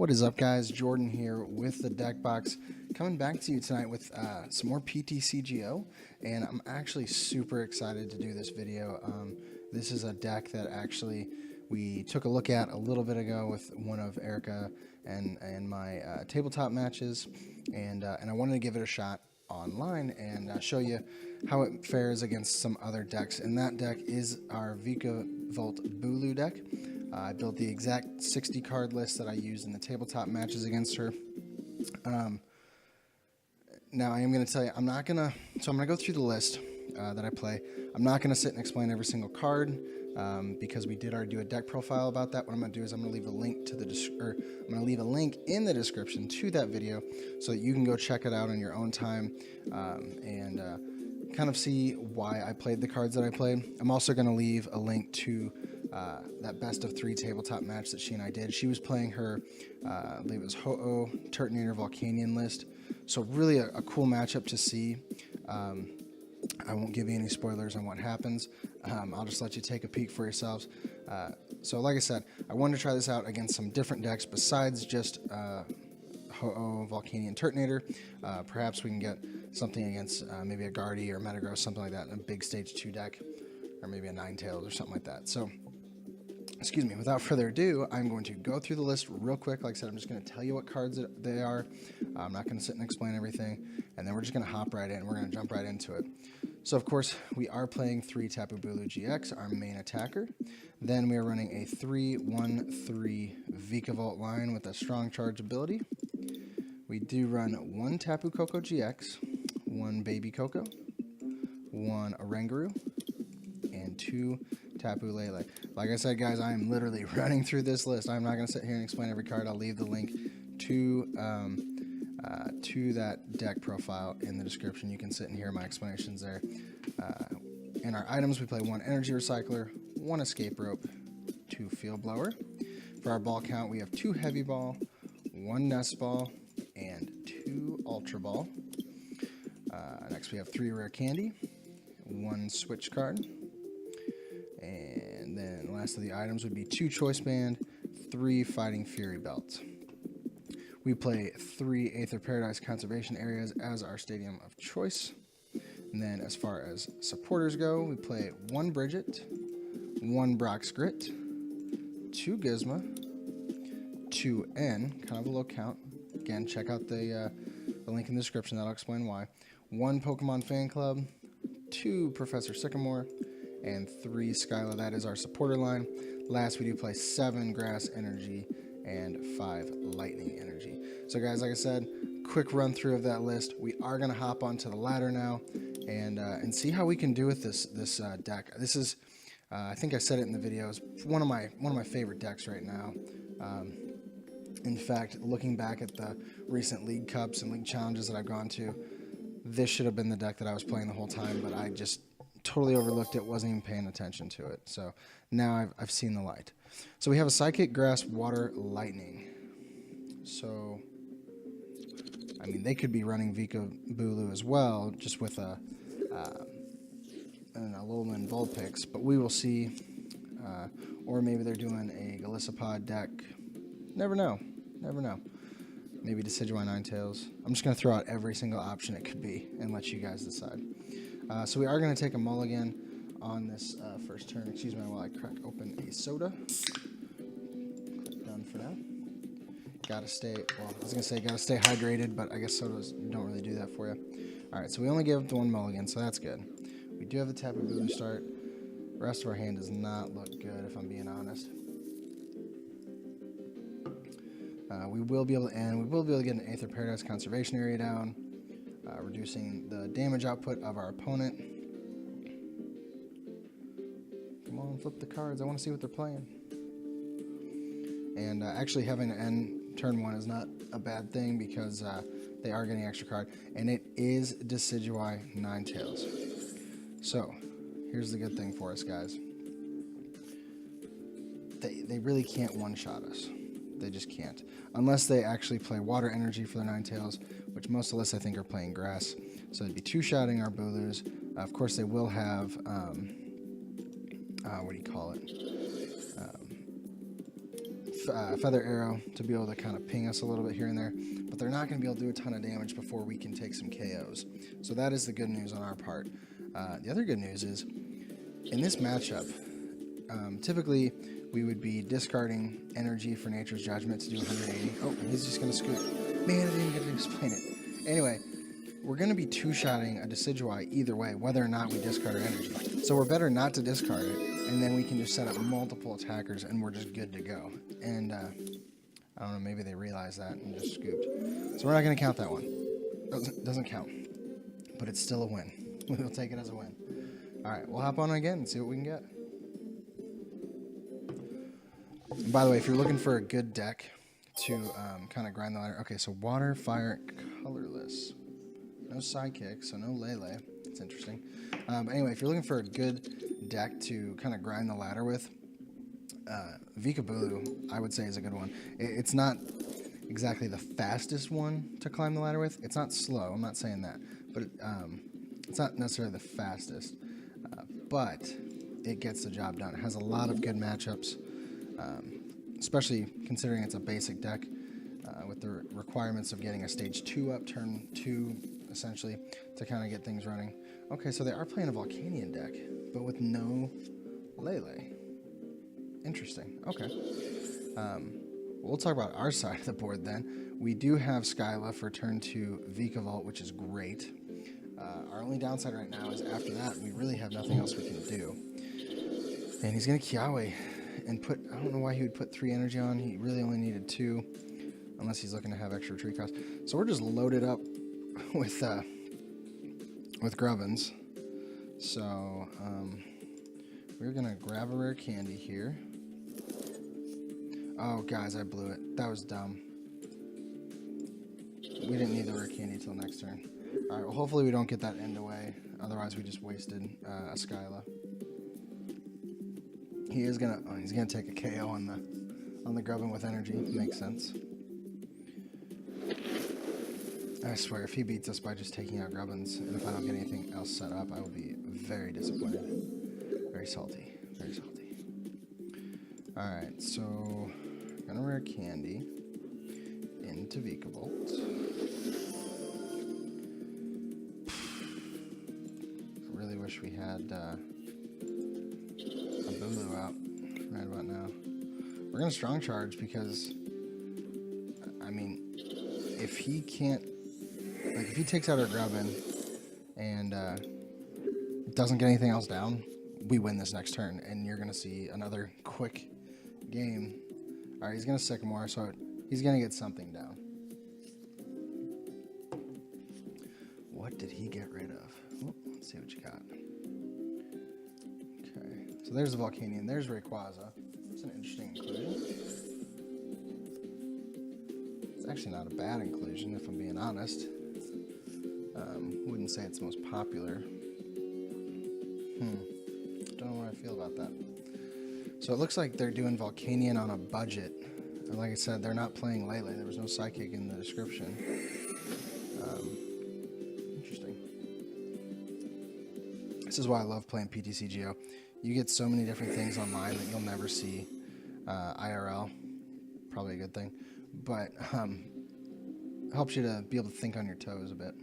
What is up, guys? Jordan here with the deck box, coming back to you tonight with some more Ptcgo, and I'm actually super excited to do this video. This is a deck that actually we took a look at a little bit ago with one of Erika and my tabletop matches, and I wanted to give it a shot online and show you how it fares against some other decks. And that deck is our Vikavolt Bulu deck. I built the exact 60 card list that I used in the tabletop matches against her. Now I am going to tell you, I'm going to go through the list that I play. I'm not going to sit and explain every single card because we did already do a deck profile about that. What I'm going to do is I'm going to leave a link to I'm going to leave a link in the description to that video so that you can go check it out on your own time and kind of see why I played the cards that I played. I'm also going to leave a link to that best of 3 tabletop match that she and I did. She was playing her, I believe it was Ho-Oh, Turtonator, Volcanion list. So really a cool matchup to see. I won't give you any spoilers on what happens. I'll just let you take a peek for yourselves. So like I said, I wanted to try this out against some different decks besides just Ho-Oh, Volcanion, Turtonator. Perhaps we can get something against maybe a Guardy or Metagross, something like that in a big stage 2 deck, or maybe a Ninetales or something like that. So, excuse me, without further ado, I'm going to go through the list real quick. Like I said, I'm just going to tell you what cards they are. I'm not going to sit and explain everything, and then we're just going to hop right in. We're going to jump right into it. So, of course, we are playing 3 Tapu Bulu GX, our main attacker. Then we are running a 3-1-3 Vikavolt line with a strong charge ability. We do run 1 Tapu Koko GX, 1 Baby Koko, 1 Oranguru, and 2 Tapu Lele. Like I said, guys, I am literally running through this list. I'm not going to sit here and explain every card. I'll leave the link to that deck profile in the description. You can sit and hear my explanations there. In our items, we play 1 Energy Recycler, 1 Escape Rope, 2 Field Blower. For our ball count, we have 2 Heavy Ball, 1 Nest Ball, and 2 Ultra Ball. Next, we have 3 Rare Candy, 1 Switch card. And then last of the items would be 2 Choice Band, 3 Fighting Fury Belts. We play 3 Aether Paradise Conservation Areas as our stadium of choice. And then as far as supporters go, we play 1 Bridget, 1 Brock's Grit, 2 Gizmo, 2 N, kind of a low count. Again, check out the link in the description, that'll explain why. 1 Pokemon Fan Club, 2 Professor Sycamore, and 3 Skyla. That is our supporter line. Last, we do play 7 Grass Energy and 5 Lightning Energy. So guys, like I said, quick run through of that list. We are going to hop onto the ladder now and see how we can do with this deck. This is, I think I said it in the video, it's one of my favorite decks right now. In fact, looking back at the recent League Cups and League Challenges that I've gone to, this should have been the deck that I was playing the whole time, but I just totally overlooked it, wasn't even paying attention to it. So now I've seen the light. So we have a Psychic, Grass, Water, Lightning. So, I mean, they could be running Vikabulu as well, just with a Alolan Vulpix, but we will see. Or maybe they're doing a Golisopod deck. Never know. Never know. Maybe Decidueye Ninetales. I'm just going to throw out every single option it could be and let you guys decide. So we are going to take a mulligan on this first turn. Excuse me while I crack open a soda. Click done for now. Gotta stay, well, I was going to say gotta stay hydrated, but I guess sodas don't really do that for you. Alright, so we only gave the 1 mulligan, so that's good. We do have the Tapu Bulu start. The rest of our hand does not look good, if I'm being honest. We will be able to get an Aether Paradise Conservation Area down, reducing the damage output of our opponent. Come on, flip the cards. I want to see what they're playing. And actually having an end turn 1 is not a bad thing because they are getting extra card. And it is Decidueye Ninetales. So, here's the good thing for us, guys. They really can't one-shot us. They just can't. Unless they actually play Water Energy for their Ninetales, which most of us, I think, are playing Grass. So they'd be 2-shotting our Bulus. Of course, they will have, what do you call it? Feather Arrow to be able to kind of ping us a little bit here and there, but they're not going to be able to do a ton of damage before we can take some KOs. So that is the good news on our part. The other good news is, in this matchup, typically we would be discarding energy for Nature's Judgment to do 180. Oh, he's just going to scoot. Man, I didn't even get to explain it. Anyway, we're going to be two-shotting a Ptcgo either way, whether or not we discard our energy. So we're better not to discard it, and then we can just set up multiple attackers, and we're just good to go. And, I don't know, maybe they realized that and just scooped. So we're not going to count that one. Doesn't count. But it's still a win. We'll take it as a win. Alright, we'll hop on again and see what we can get. And by the way, if you're looking for a good deck to kind of grind the ladder... Okay, so water, fire, colorless. No sidekick, so no Lele. It's interesting. But anyway, if you're looking for a good deck to kind of grind the ladder with, Vikabulu, I would say, is a good one. It's not exactly the fastest one to climb the ladder with. It's not slow, I'm not saying that. But it's not necessarily the fastest. But it gets the job done. It has a lot of good matchups, especially considering it's a basic deck with the requirements of getting a stage 2 up, turn 2, essentially, to kind of get things running. Okay, so they are playing a Volcanion deck, but with no Lele. Interesting. Okay. We'll talk about our side of the board then. We do have Skyla for turn 2 Vikavolt, which is great. Our only downside right now is after that, we really have nothing else we can do. And he's going to Kiawe and put... I don't know why he would put 3 energy on. He really only needed 2, unless he's looking to have extra retreat cost. So we're just loaded up with Grubbins. So we're going to grab a rare candy here. Oh, guys, I blew it. That was dumb. We didn't need the rare candy till next turn. Alright, well, hopefully we don't get that end away. Otherwise, we just wasted a Skyla. He is gonna... Oh, he's gonna take a KO on the Grubbin with energy. Makes sense. I swear, if he beats us by just taking out Grubbins, and if I don't get anything else set up, I will be very disappointed. Very salty. Very salty. Alright, so... Gonna rare candy into Vikavolt. I really wish we had a Bulu out right about now. We're gonna strong charge because, I mean, if he can't, like, if he takes out our Grubbin and doesn't get anything else down, we win this next turn, and you're gonna see another quick game. Alright, he's going to Sycamore, so he's going to get something down. What did he get rid of? Oh, let's see what you got. Okay, so there's the Volcanion. There's Rayquaza. It's an interesting inclusion. It's actually not a bad inclusion, if I'm being honest. Wouldn't say it's the most popular. Don't know what I feel about that. So it looks like they're doing Volcanion on a budget. And like I said, they're not playing Lele. There was no Psychic in the description. Interesting. This is why I love playing Ptcgo. You get so many different things online that you'll never see IRL. Probably a good thing. But helps you to be able to think on your toes a bit.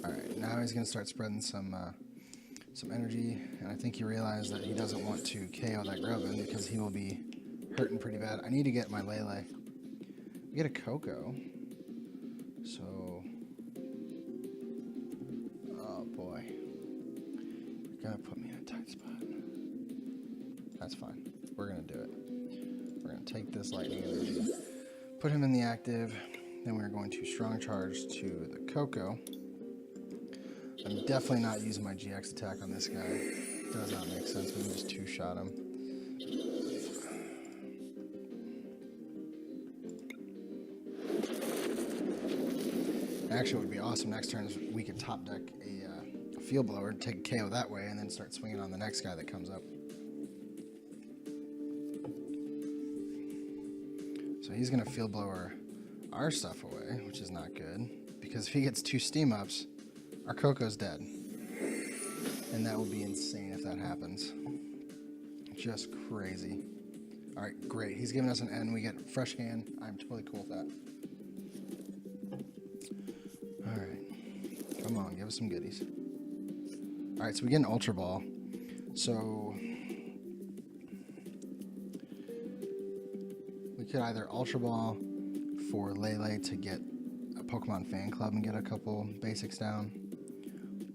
Alright, now he's going to start spreading some energy, and I think he realized that he doesn't want to KO that Grubbin because he will be hurting pretty bad. I need to get my Lele. We get a Coco. So... Oh boy. You're gonna put me in a tight spot. That's fine. We're gonna do it. We're gonna take this lightning energy, put him in the active, then we're going to strong charge to the Coco. I'm definitely not using my GX attack on this guy. Does not make sense. We can just two-shot him. Actually, what would be awesome next turn is we could top deck a Field Blower, take a KO that way, and then start swinging on the next guy that comes up. So he's going to Field Blower our stuff away, which is not good, because if he gets 2 Steam Ups, our Coco's dead. And that would be insane if that happens. just crazy. All right, great. He's giving us an N. We get fresh hand. I'm totally cool with that. All right. Come on, give us some goodies. All right, so we get an Ultra Ball. So we could either Ultra Ball for Lele to get a Pokemon fan club and get a couple basics down,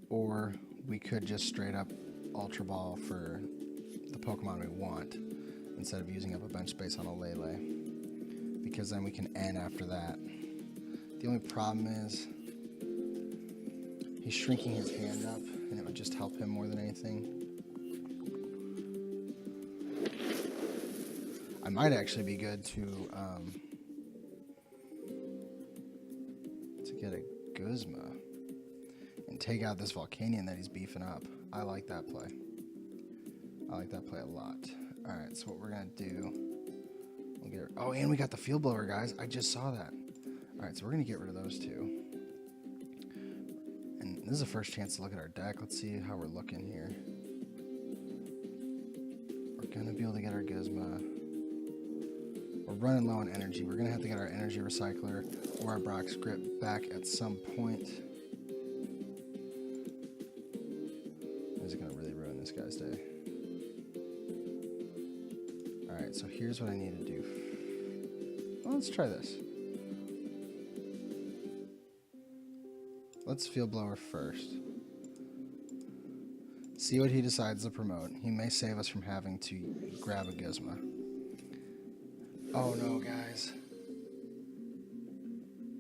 or we could just straight up Ultra Ball for the Pokemon we want instead of using up a bench space on a Lele, because then we can N after that. The only problem is he's shrinking his hand up, and it would just help him more than anything. I might actually be good to get a Guzma and take out this Volcanion that he's beefing up. I like that play. I like that play a lot. All right, so what we're gonna do, we'll get. Oh, and we got the Field Blower, guys. I just saw that. All right, so we're gonna get rid of those two. And this is the first chance to look at our deck. Let's see how we're looking here. We're gonna be able to get our Guzma. We're running low on energy. We're gonna have to get our Energy Recycler or our Brock's Grip back at some point. This is gonna really ruin this guy's day. Alright, so here's what I need to do. Well, let's try this. Let's Field Blower first. See what he decides to promote. He may save us from having to grab a Guzma. Oh no, guys.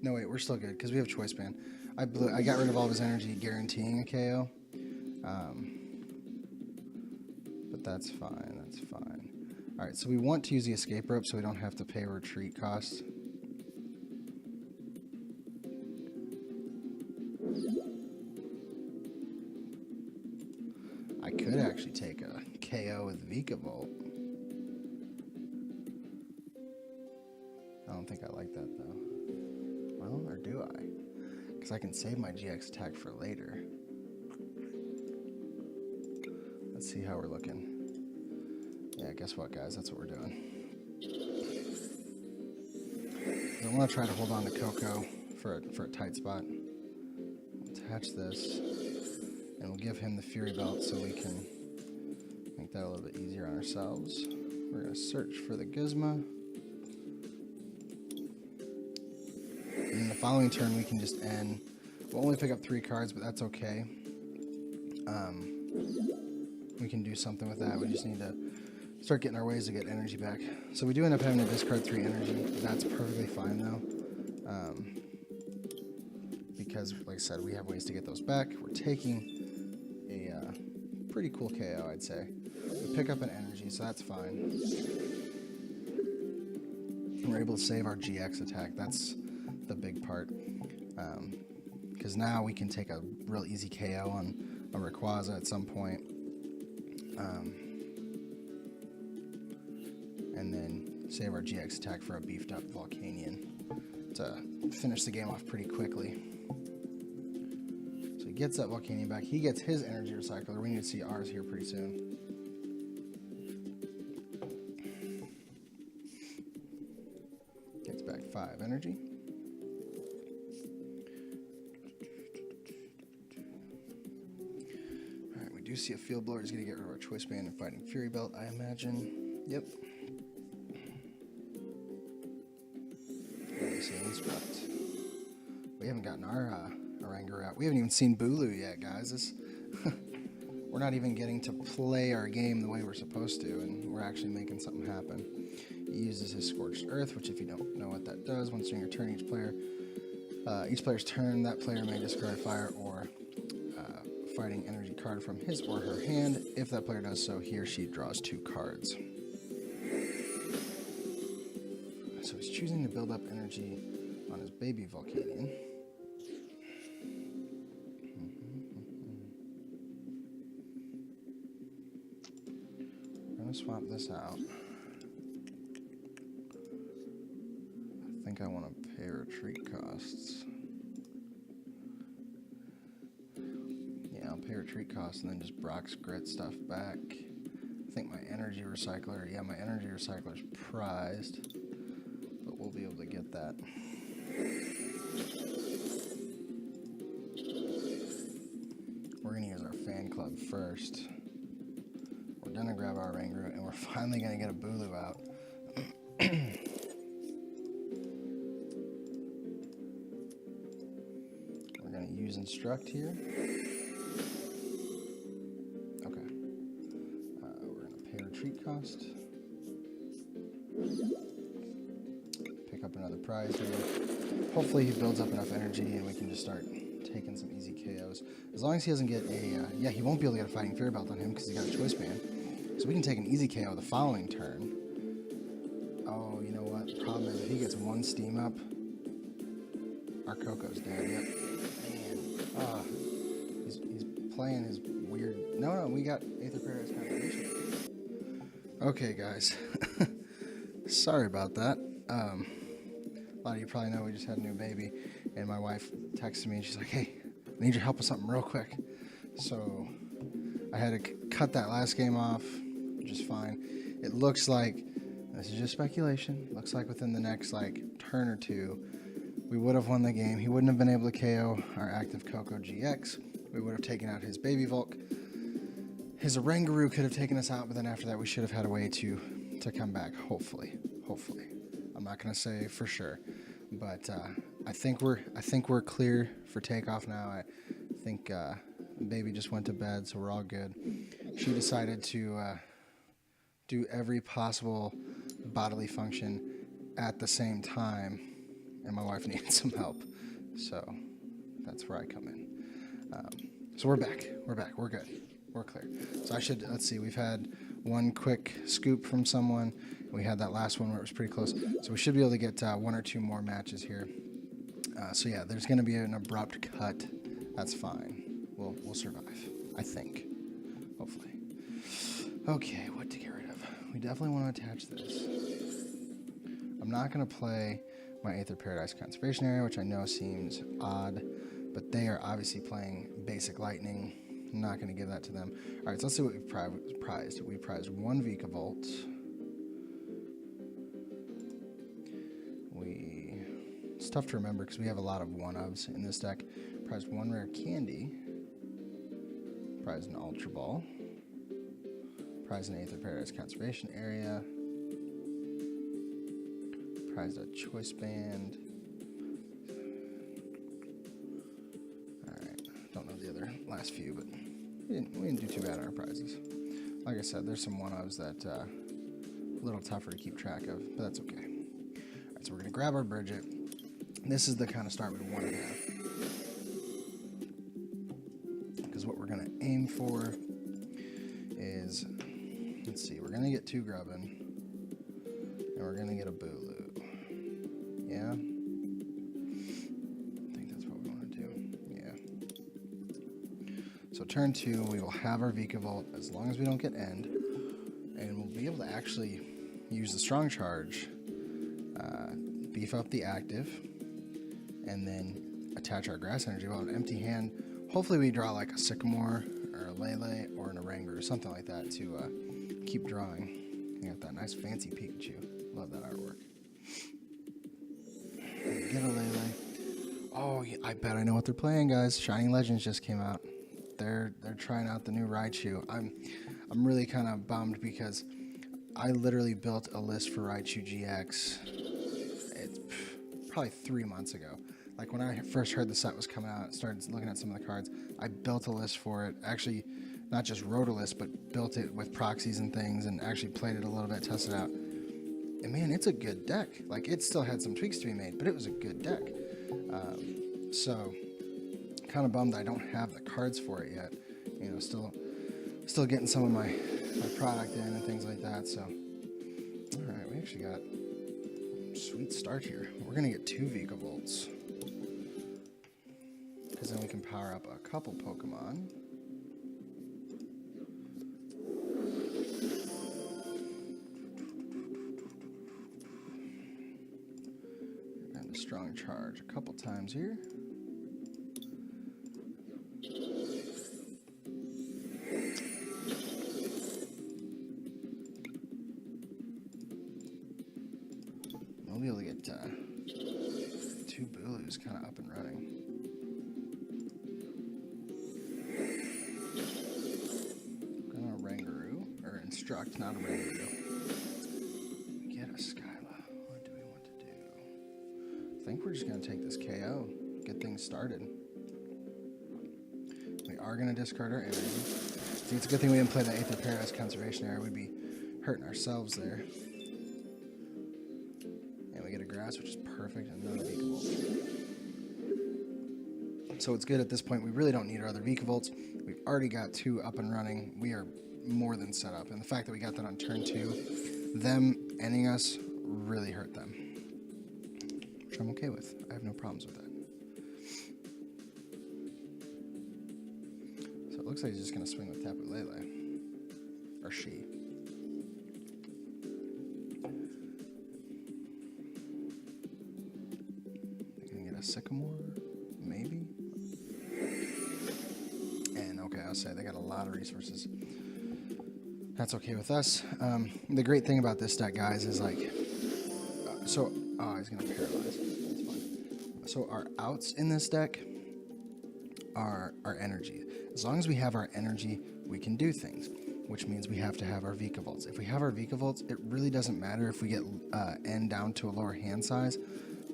No, wait, we're still good because we have Choice Band. I got rid of all of his energy, guaranteeing a KO. But that's fine, that's fine. All right, so we want to use the escape rope so we don't have to pay retreat costs. I could actually take a KO with Vikavolt. I don't think I like that though. Well, or do I? Because I can save my GX attack for later. Let's see how we're looking. Yeah, guess what, guys? That's what we're doing. I want to try to hold on to Coco for a tight spot. Attach this, and we'll give him the Fury Belt so we can make that a little bit easier on ourselves. We're going to search for the Guzma. And in the following turn, we can just end. We'll only pick up 3 cards, but that's okay. We can do something with that. We just need to start getting our ways to get energy back. So we do end up having to discard 3 energy. That's perfectly fine, though. Because, like I said, we have ways to get those back. We're taking a pretty cool KO, I'd say. We pick up an energy, so that's fine. And we're able to save our GX attack. That's the big part. Because now we can take a real easy KO on a Rayquaza at some point. And then save our GX attack for a beefed up Volcanion to finish the game off pretty quickly. So he gets that Volcanion back. He gets his Energy Recycler. We need to see ours here pretty soon. Gets back 5 energy. Alright, we do see a Field Blower. He's going to get rid of our Choice Band and Fighting Fury Belt, I imagine. Yep. We haven't gotten our Oranguru out. We haven't even seen Bulu yet, guys. We're not even getting to play our game the way we're supposed to, and we're actually making something happen. He uses his Scorched Earth, which if you don't know what that does, once during your turn, each player's turn, that player may discard a fire or fighting energy card from his or her hand. If that player does so, he or she draws 2 cards. So he's choosing to build up energy on his baby Volcanion. I'm going to swap this out. I think I want to pay retreat costs. Yeah, I'll pay retreat costs and then just Brock's Grit stuff back. think my energy recycler, yeah, my energy recycler is prized, but we'll be able to get that. We're going to use our fan club first. We're going to grab our Rangaroo, and we're finally going to get a Bulu out. We're going to use Instruct here. Okay. We're going to pay retreat cost. Pick up another prize here. Hopefully he builds up enough energy and we can just start taking some easy KOs. As long as he doesn't get a, yeah, he won't be able to get a Fighting Fear Belt on him because he's got a Choice Band. So we can take an easy KO the following turn. Oh, you know what? The problem is if he gets one steam up, our Coco's dead. Yep. Man. He's playing his weird... No, we got Aether Paradise Constellation. Okay, guys. Sorry about that. A lot of you probably know we just had a new baby, and my wife texted me and she's like, hey, I need your help with something real quick. So I had to cut that last game off, just fine. It looks like, this is just speculation, looks like within the next turn or two, we would have won the game. He wouldn't have been able to KO our active Coco GX. We would have taken out his baby Volk. His Rangaroo could have taken us out, but then after that we should have had a way to come back, hopefully. I'm not gonna say for sure, but I think we're clear for takeoff now. I think baby just went to bed, so we're all good. She decided to do every possible bodily function at the same time, and my wife needed some help, so that's where I come in. So we're back, we're good, we're clear. So let's see, we've had one quick scoop from someone. We had that last one where it was pretty close. So we should be able to get one or two more matches here. So yeah, there's going to be an abrupt cut. That's fine. We'll survive, I think. Hopefully. Okay, what to get rid of? We definitely want to attach this. I'm not going to play my Aether Paradise Conservation Area, which I know seems odd, but they are obviously playing basic lightning. I'm not going to give that to them. All right, so let's see what we prized. We prized one Vikavolt. It's tough to remember because we have a lot of one-ofs in this deck. Prized one rare candy. Prized an Ultra Ball. Prized an Aether Paradise Conservation Area. Prized a Choice Band. Alright, don't know the other last few, but we didn't do too bad on our prizes. Like I said, there's some one-ofs that a little tougher to keep track of, but that's okay. Alright, so we're going to grab our Bridget. This is the kind of start we want to have. Because what we're going to aim for is, let's see, we're going to get 2 Grubbin, and we're going to get a Bulu. Yeah? I think that's what we want to do. Yeah. So turn 2, we will have our Vikavolt as long as we don't get end, and we'll be able to actually use the Strong Charge, beef up the active, and then attach our Grass Energy. Well, an empty hand. Hopefully we draw like a Sycamore or a Lele or an Oranguru or something like that to keep drawing. You got that nice fancy Pikachu. Love that artwork. Get a Lele. Oh, yeah, I bet I know what they're playing, guys. Shining Legends just came out. They're trying out the new Raichu. I'm really kind of bummed because I literally built a list for Raichu GX. It's probably 3 months ago. Like when I first heard the set was coming out, started looking at some of the cards, I built a list for it. Actually, not just wrote a list, but built it with proxies and things and actually played it a little bit, tested it out. And man, it's a good deck. Like it still had some tweaks to be made, but it was a good deck. So kind of bummed I don't have the cards for it yet. You know, still getting some of my product in and things like that. So, all right, we actually got a sweet start here. We're gonna get 2 Vikavolts. Because then we can power up a couple Pokemon. And a Strong Charge a couple times here. kind of up and running. Gonna Rangaroo, or instruct, not a Rangaroo. Get a Skyla. What do we want to do? I think we're just gonna take this KO, get things started. We are gonna discard our energy. I think it's a good thing we didn't play the Aether Paradise Conservation area. We'd be hurting ourselves there. And we get a grass, which is perfect, and another Vikavolt. So it's good at this point. We really don't need our other Vikavolts. We've already got 2 up and running. We are more than set up. And the fact that we got that on turn 2, them ending us really hurt them. Which I'm okay with. I have no problems with that. So it looks like he's just going to swing with Tapu Bulu. Or she. They're going to get a Sycamore? Maybe? And okay, I'll say they got a lot of resources. That's okay with us. The great thing about this deck, guys, is like... he's going to paralyze. That's fine. So our outs in this deck are our energy. As long as we have our energy, we can do things, which means we have to have our Vikavolts. If we have our Vikavolts, it really doesn't matter if we get N down to a lower hand size,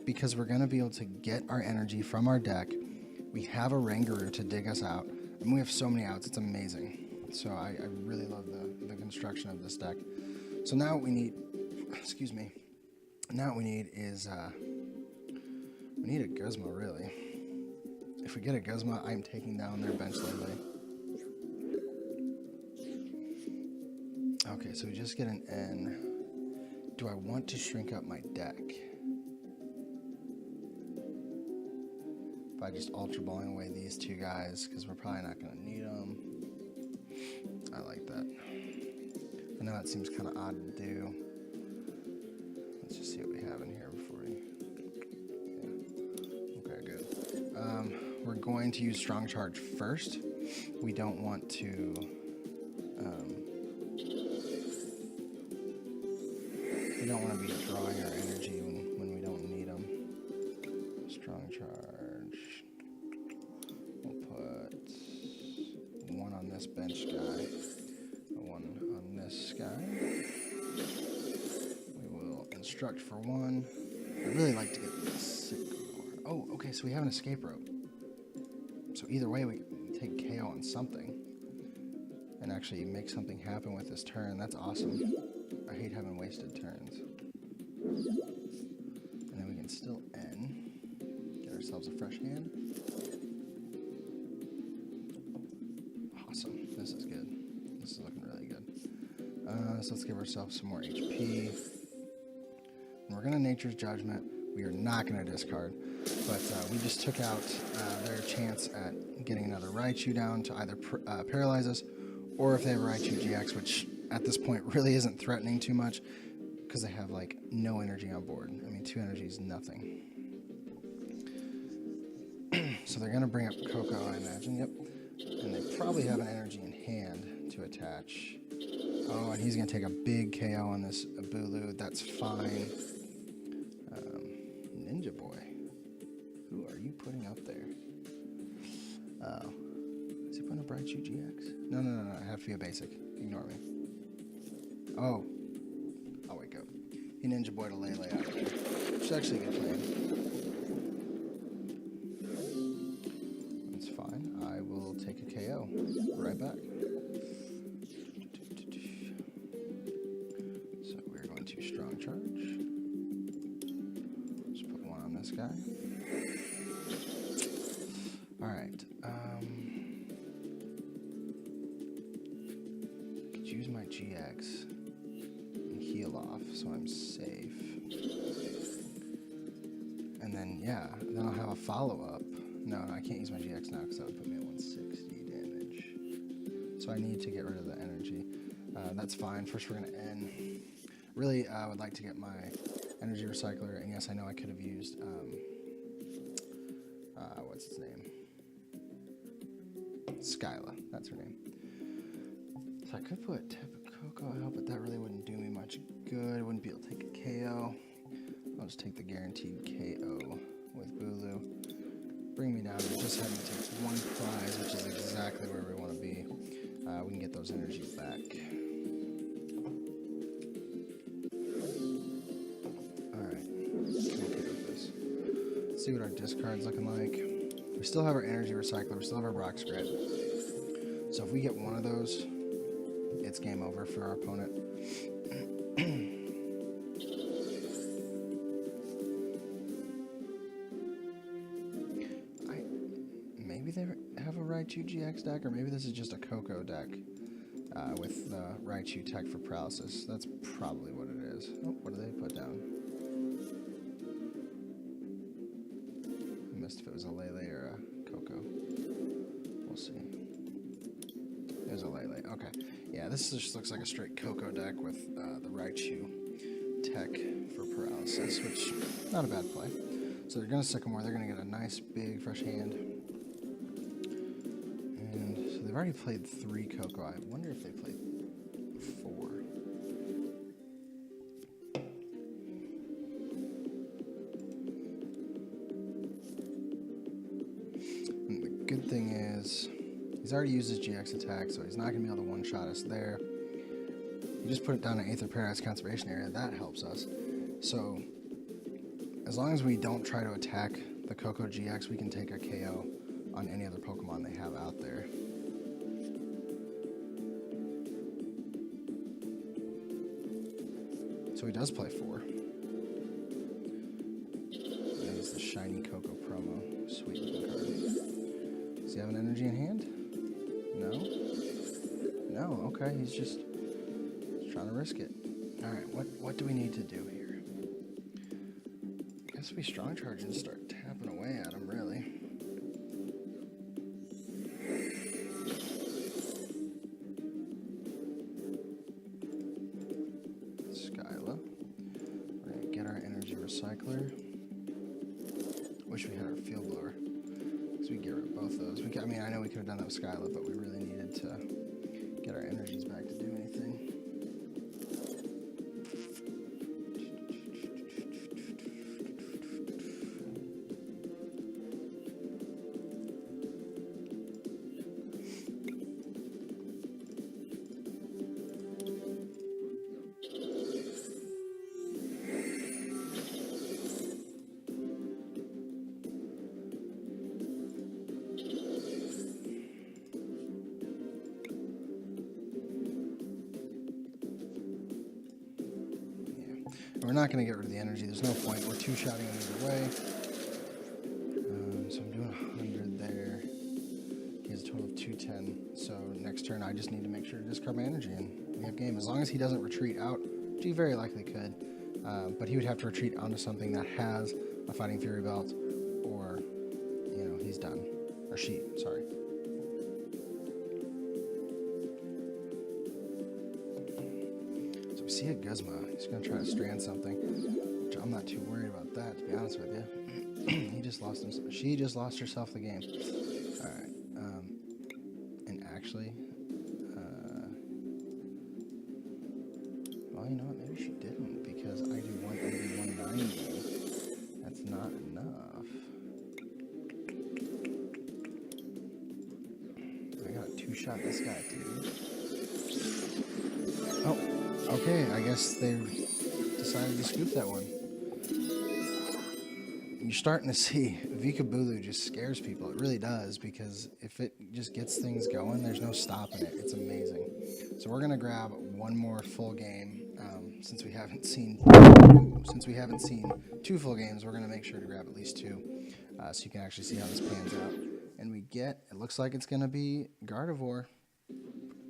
because we're going to be able to get our energy from our deck. We have a Rangaroo to dig us out, and we have so many outs. It's amazing. So I really love the construction of this deck. So now what we need, excuse me, now what we need is, we need a Guzma, really. If we get a Guzma, I'm taking down their bench Lele. Okay, so we just get an N. Do I want to shrink up my deck? By just Ultra Balling away these 2 guys, because we're probably not going to need them. I like that. I know that seems kind of odd to do. Let's just see what we have in here before we... Yeah. Okay, good. We're going to use Strong Charge first. We don't want to... we don't want to be drawing our energy when we don't need them. Strong Charge. We'll put 1 on this bench guy. 1 on this guy. We will instruct for 1. I really like to get the Sycamore. Oh, okay, so we have an escape rope. So either way, we can take KO on something and actually make something happen with this turn. That's awesome. I hate having wasted turns. And then we can still end. Get ourselves a fresh hand. Awesome. This is good. This is looking really good. So let's give ourselves some more HP. And we're going to Nature's Judgment. We are not going to discard. But we just took out their chance at getting another Raichu down to either paralyze us, or if they have Raichu GX, which at this point really isn't threatening too much, because they have like no energy on board. I mean, 2 energy is nothing. So they're going to bring up Coco, I imagine. Yep. And they probably have an energy in hand to attach. Oh, and he's going to take a big KO on this Bulu. That's fine. Ninja Boy. Who are you putting up there? Oh. Is he putting up Raichu GX? No. I have to be a basic. Ignore me. Oh. I'll wake up. He Ninja Boy to Lele out there. Which is actually a good plan. That's fine. I will take a KO. Right back. So we're going to Strong Charge. Just put 1 on this guy. Alright. Could use my GX and heal off so I'm safe. And then, yeah, then I'll have a follow-up. No, I can't use my GX now because that would put me at 160 damage. So I need to get rid of the energy. That's fine. First, we're going to end. Really, I would like to get my energy recycler. And yes, I know I could have used, what's its name? Skyla. That's her name. So I could put Tapu Bulu out, but that really wouldn't do me much good. I wouldn't be able to take a KO. I'll just take the guaranteed KO with Bulu. bring me down. We just had to take one prize, which is exactly where we want to be. We can get those energies back. Alright, okay with this. Let's see what our discard's looking like. We still have our energy recycler, we still have our rock scratch. So if we get one of those, it's game over for our opponent. Maybe they have a Raichu GX deck, or maybe this is just a Coco deck with Raichu tech for paralysis. That's probably what it is. Oh, what do they put down? I missed if it was a Lele or a Coco. We'll see. It was a Lele. Okay. Yeah, this just looks like a straight Coco deck with the Raichu tech for paralysis, which not a bad play. So they're going to Sycamore. They're going to get a nice big fresh hand. And so they've already played 3 Coco. I wonder if they played 4. And the good thing is he's already used his GX attack, so he's not going to be able to one-shot us there. You just put it down in Aether Paradise Conservation Area. That helps us. So as long as we don't try to attack the Coco GX, we can take a KO on any other Pokemon they have out there. So he does play 4. That is the shiny Coco promo. Sweet looking card. Does he have an energy in hand? No? No, okay, he's just trying to risk it. Alright, what do we need to do here? I guess we strong charge and start tapping away at him, really. Skyla. We're going to get our energy recycler. Wish we had our field blower, because we get rid of both of those. I mean, I know we could have done that with Skyla, but we really needed to get our energies back to do anything. We're not going to get rid of the energy. There's no point. We're two-shotting him either way. So I'm doing 100 there. He has a total of 210. So next turn, I just need to make sure to discard my energy, and we have game. As long as he doesn't retreat out, which he very likely could, but he would have to retreat onto something that has a Fighting Fury Belt, or, you know, he's done. Or she, sorry. See a Guzma. He's going to try to strand something, which I'm not too worried about that, to be honest with you. He just lost himself. She just lost herself the game. Alright. And actually, well, you know what? Maybe she didn't, because I do 180, 190. That's not enough. I got to two-shot this guy, too. Oh. Okay, I guess they decided to scoop that one. You're starting to see Vikabulu just scares people. It really does, because if it just gets things going, there's no stopping it. It's amazing. So we're gonna grab one more full game. Since we haven't seen 2 full games, we're gonna make sure to grab at least 2, so you can actually see how this pans out. And we get, it looks like it's gonna be Gardevoir.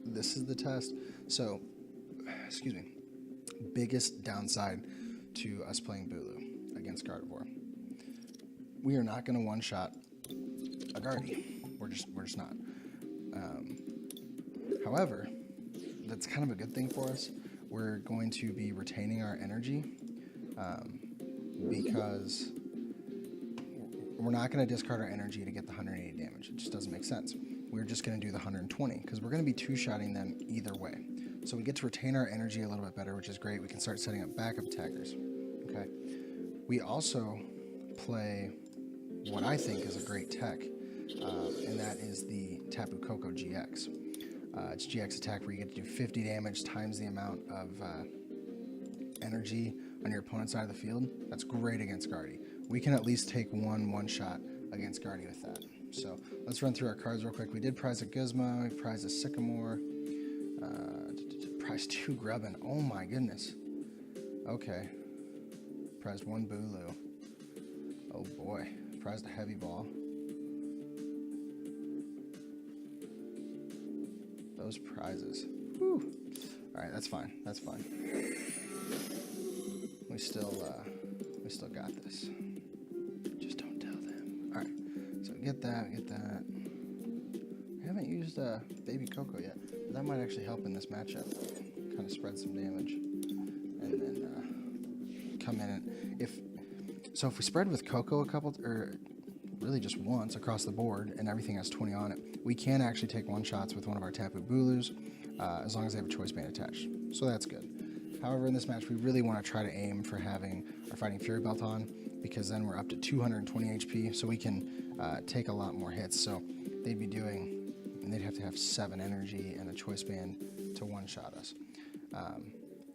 This is the test. So. Excuse me, biggest downside to us playing Bulu against Gardevoir. We are not going to one-shot a Guardy. We're just not. However, that's kind of a good thing for us. We're going to be retaining our energy because we're not going to discard our energy to get the 180 damage. It just doesn't make sense. We're just going to do the 120 because we're going to be two-shotting them either way. So we get to retain our energy a little bit better, which is great. We can start setting up backup attackers. Okay. We also play what I think is a great tech, and that is the Tapu Koko GX. It's GX attack where you get to do 50 damage times the amount of energy on your opponent's side of the field. That's great against Guardy. We can at least take one shot against Guardy with that. So let's run through our cards real quick. We did prize a Guzma, we prized a Sycamore, prized 2 Grubbin. Oh my goodness. Okay. Prized 1 Bulu. Oh boy. Prized a Heavy Ball. Those prizes. Whew. Alright, that's fine. That's fine. We still got this. Just don't tell them. Alright. So get that. We haven't used Baby Coco yet. That might actually help in this matchup. Kind of spread some damage. And then come in and if we spread with Coco a couple, or really just once across the board, and everything has 20 on it, we can actually take one shots with one of our Tapu Bulus, as long as they have a choice band attached. So that's good. However, in this match, we really want to try to aim for having our Fighting Fury Belt on, because then we're up to 220 HP, so we can take a lot more hits. So they'd have to have 7 energy and a choice band to one-shot us.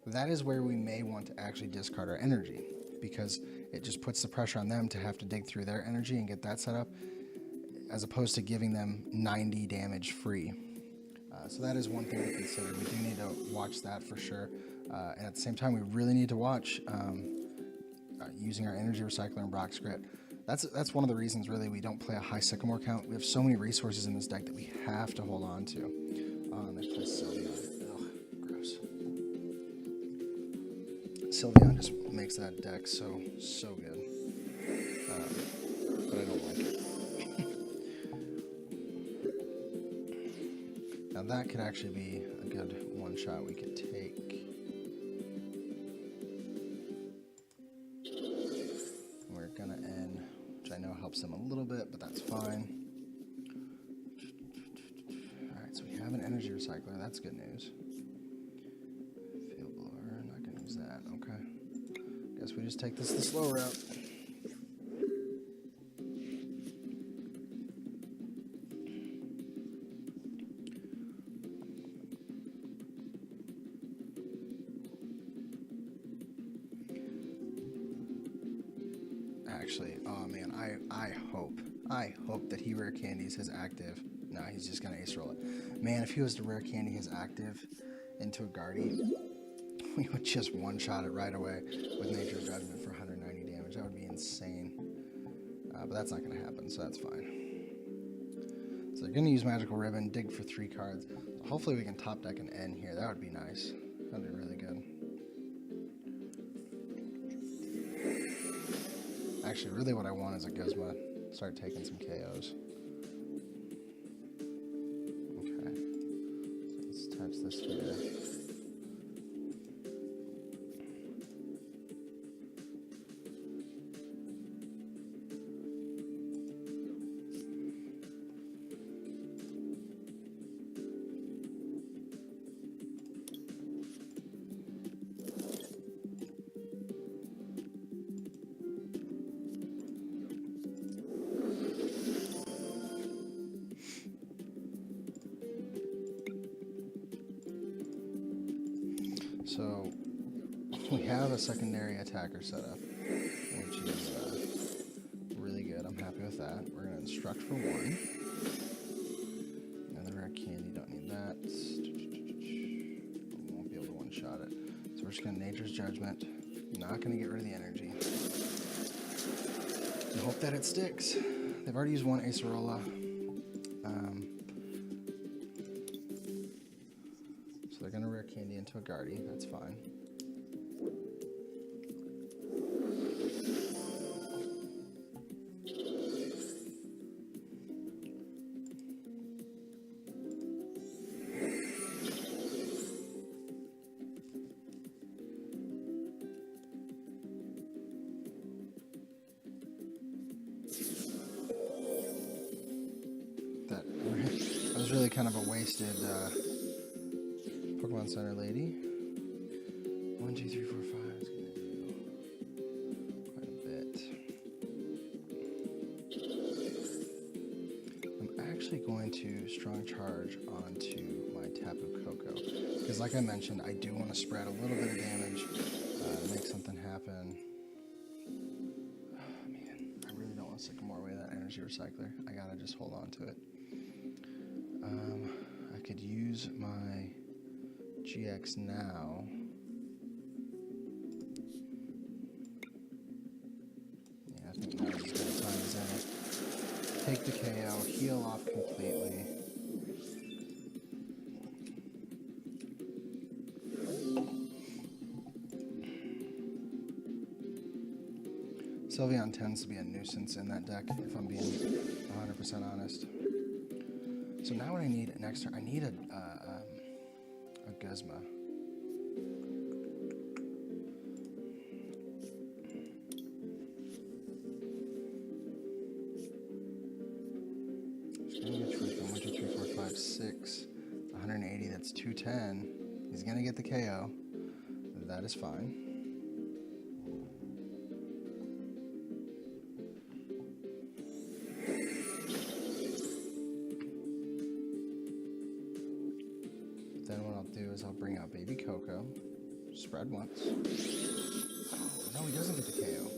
That is where we may want to actually discard our energy, because it just puts the pressure on them to have to dig through their energy and get that set up, as opposed to giving them 90 damage free. So that is one thing to consider. We do need to watch that for sure. And at the same time, we really need to watch using our energy recycler and Brock's Grit. That's one of the reasons really we don't play a high Sycamore count. We have so many resources in this deck that we have to hold on to. They play Sylveon. Ugh, gross. Sylveon just makes that deck so good. But I don't like it. Now that could actually be a good one shot we could take. We're gonna end, which I know helps them a little bit, but that's fine. Alright, so we have an energy recycler, that's good news. Field blower, not gonna use that, okay. Guess we just take this the slow route. Actually, oh man, I hope that he rare candies his active. No, he's just gonna ace roll it. Man, if he was to rare candy his active into a Guardy, we would just one shot it right away with Nature's Judgment for 190 damage. That would be insane. But that's not gonna happen, so that's fine. So they're gonna use Magical Ribbon, dig for 3 cards. So hopefully we can top deck an N here. That would be nice. That'd be really good. Actually, really what I want is a Guzma. Start taking some KOs. Okay. So let's touch this here. So we have a secondary attacker set up, which is really good. I'm happy with that. We're going to instruct for 1. Another rare candy, don't need that. We won't be able to one-shot it. So we're just going to Nature's Judgment. Not going to get rid of the energy. And hope that it sticks. They've already used 1 Acerola. So they're going to rare candy into a Guardy. That's fine. That was really kind of a wasted Pokemon Center lady. 1, 2, 3, 4, 5 is gonna do quite a bit. actually going to strong charge onto my Tapu Coco. Because like I mentioned, I do want to spread a little bit of damage, make something happen. Oh, man, I really don't want to sycamore away that energy recycler. I gotta just hold on to it. I could use my GX now. Yeah, I think now is as good a time as any. Take the KO, heal off completely. Sylveon tends to be a nuisance in that deck, if I'm being 100% honest. So now what I need an extra, I need a Guzma. Just gonna get choice from 1, 2, 3, 4, 5, 6, 180. That's 210. He's gonna get the KO. That is fine. Then what I'll do is I'll bring out Baby Coco, spread once. Oh, no, he doesn't get the KO.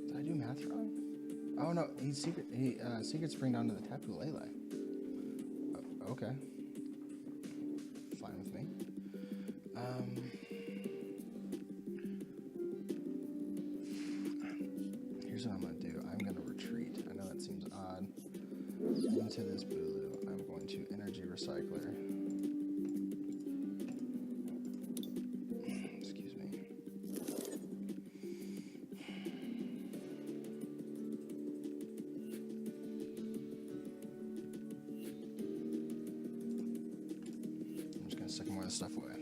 Did I do math wrong? Oh no, he's secret spring down to the Tapu Lele. Oh, okay. Fine with me. Here's what I'm gonna do. I'm gonna retreat. I know that seems odd. Into this Bulu, I'm going to energy recycler. Excuse me. I'm just gonna sycamore this stuff away.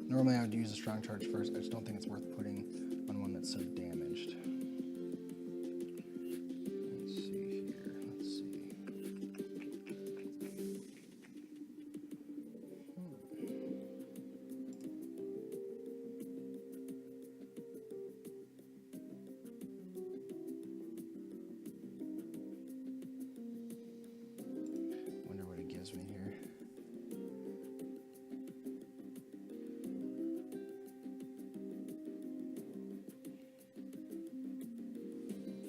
Normally I would use a strong charge first. I just don't think it's worth putting on one that's so damaged. Let's see here. Let's see. Wonder what it gives me here.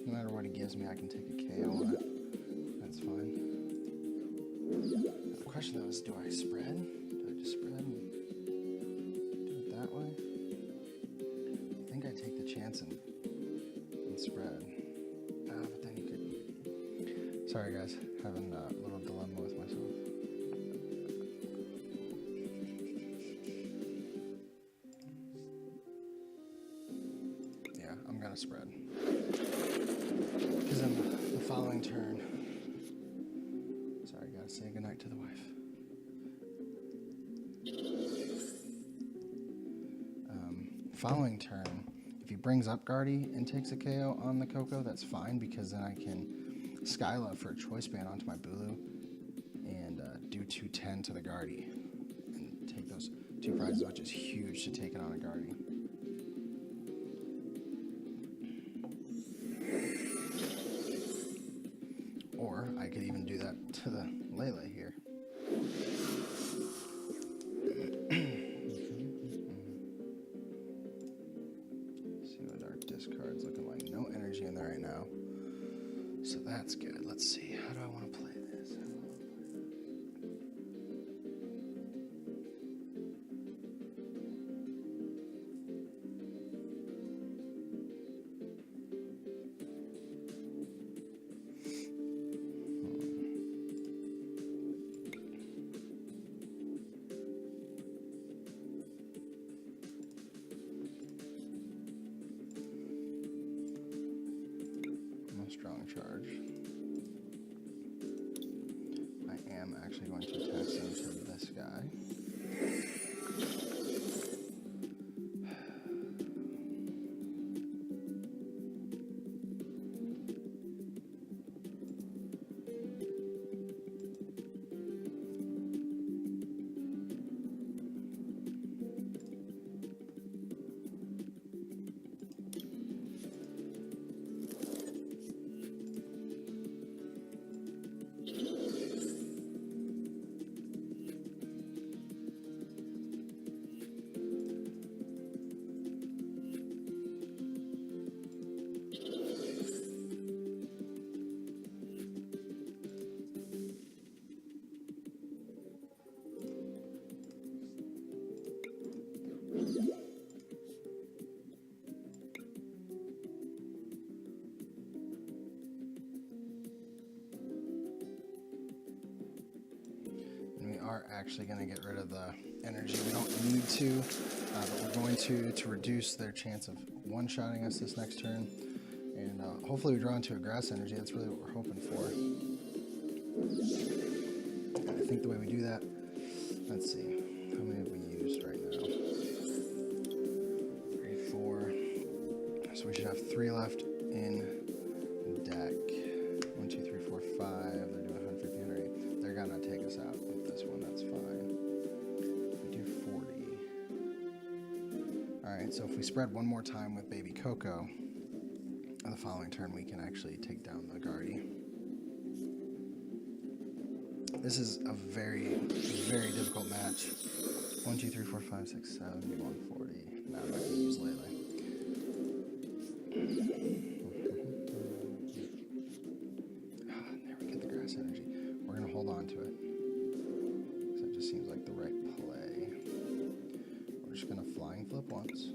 No matter what he gives me, I can take a KO on it. That's fine. The question though is, do I spread? Do I just spread and do it that way? I think I take the chance and spread. But then you could... Sorry guys, having a little dilemma with myself. Yeah, I'm gonna spread. Because in the following turn, sorry, gotta say goodnight to the wife. Following turn, if he brings up Guardy and takes a KO on the Coco, that's fine because then I can Skyla for a choice band onto my Bulu and do 210 to the Guardy and take those 2 prizes, which is huge to take it on a Guardy. Or I could even do that to the Lele here. See what our discard's looking like. No energy in there right now. So that's good. Let's see. How do I want to play this? Strong charge. I am actually going to attach them to this guy. are actually going to get rid of the energy. We don't need to, but we're going to reduce their chance of one-shotting us this next turn. And hopefully we draw into a grass energy. That's really what we're hoping for. And I think the way we do that, let's see, how many have we used right now? 3, 4. So we should have 3 left in deck. 1, 2, 3, 4, 5. They're doing 150, 180. They're gonna take us out with this one. That's fine. We do 40. All right. So if we spread one more time with Baby Coco, the following turn we can actually take down the Guardy. This is a very, very difficult match. 1, 2, 3, 4, 5, 6, 7, 140. Now I'm not gonna use Lele. There we get the grass energy. We're gonna hold on to it. So it just seems like the right play. We're just gonna flying flip once.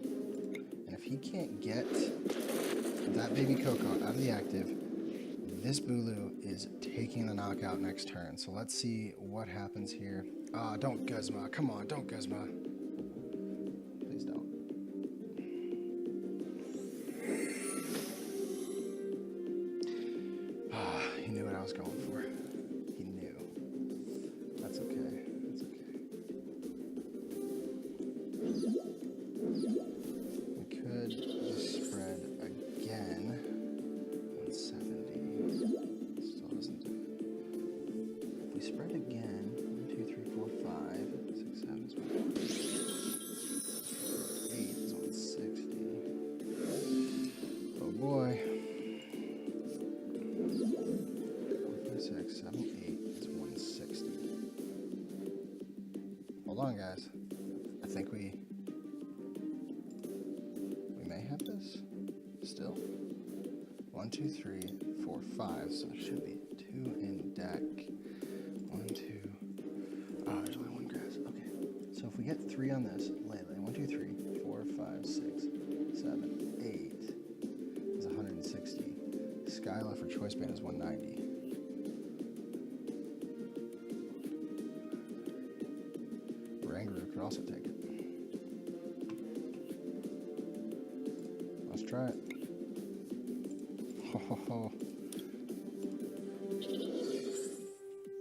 And if he can't get that Baby Coco out of the active, this Bulu is taking the knockout next turn. So let's see what happens here. Don't Guzma. Come on, don't Guzma. Please don't. He knew what I was going for. He knew. That's okay. That's okay. We could just spread again. 170. Still doesn't do it. If we spread again, 1, 2, 3, 4, 5, 6, 7 is 8 is 160. Oh boy. 4, 5, 6, 7, 8 is 160. Hold on, guys. I think we may have this still. 1, 2, 3, 4, 5. So it should be 2 in deck. 1, 2. Oh, there's only 1 grass. Okay. So if we get 3 on this, Lele. 1, 2, 3, 4, 5, 6, 7, 8 is 160. Skyla for choice band is 190. Rangaroo could also take it. Let's try it.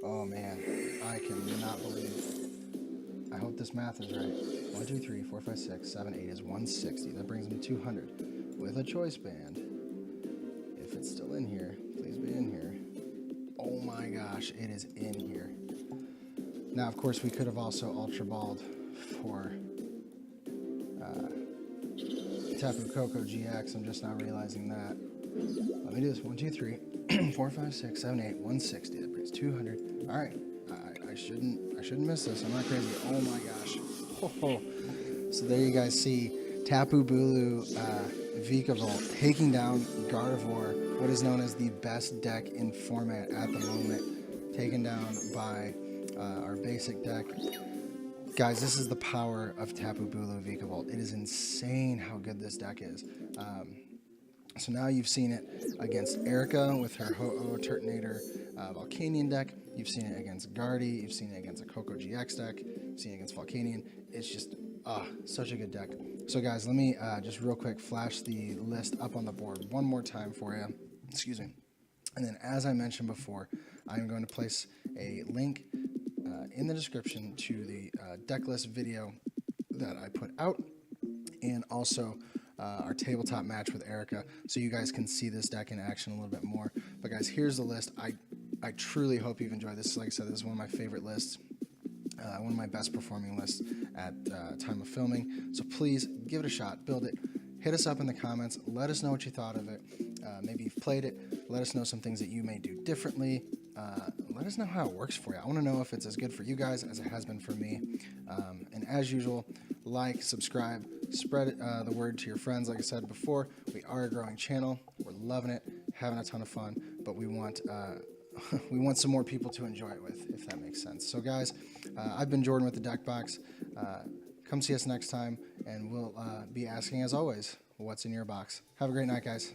Oh man, I cannot believe. I hope this math is right. 1, 2, 3, 4, 5, 6, 7, 8 is 160. That brings me 200 with a choice band. If it's still in here, please be in here. Oh my gosh, it is in here. Now, of course, we could have also Ultra Balled for Tapu Coco GX. I'm just now realizing that. Let me do this. 1, 2, 3, 4, 5, 6, 7, 8, 160. That brings 200. All right. I shouldn't miss this. I'm not crazy. Oh my gosh. Oh. So there you guys see Tapu Bulu Vikavolt taking down Gardevoir, what is known as the best deck in format at the moment, taken down by our basic deck. Guys, this is the power of Tapu Bulu Vikavolt. It is insane how good this deck is. So now you've seen it against Erika with her Ho-Oh Turtonator Volcanion deck. You've seen it against Guardy. You've seen it against a Coco GX deck. You've seen it against Volcanion. It's just such a good deck. So guys, let me just real quick flash the list up on the board one more time for you. Excuse me. And then as I mentioned before, I'm going to place a link in the description to the deck list video that I put out, and also our tabletop match with Erika, so you guys can see this deck in action a little bit more. But guys, here's the list. I truly hope you've enjoyed this. Like I said, this is one of my favorite lists, one of my best performing lists at time of filming. So please give it a shot, build it, hit us up in the comments, let us know what you thought of it. Maybe you've played it, let us know some things that you may do differently. Let us know how it works for you. I want to know if it's as good for you guys as it has been for me. And as usual, like, subscribe, spread the word to your friends. Like I said before, we are a growing channel. We're loving it, having a ton of fun, but we want some more people to enjoy it with, if that makes sense. So guys, I've been Jordan with the Deck Box. Come see us next time, and we'll be asking, as always, what's in your box. Have a great night, guys.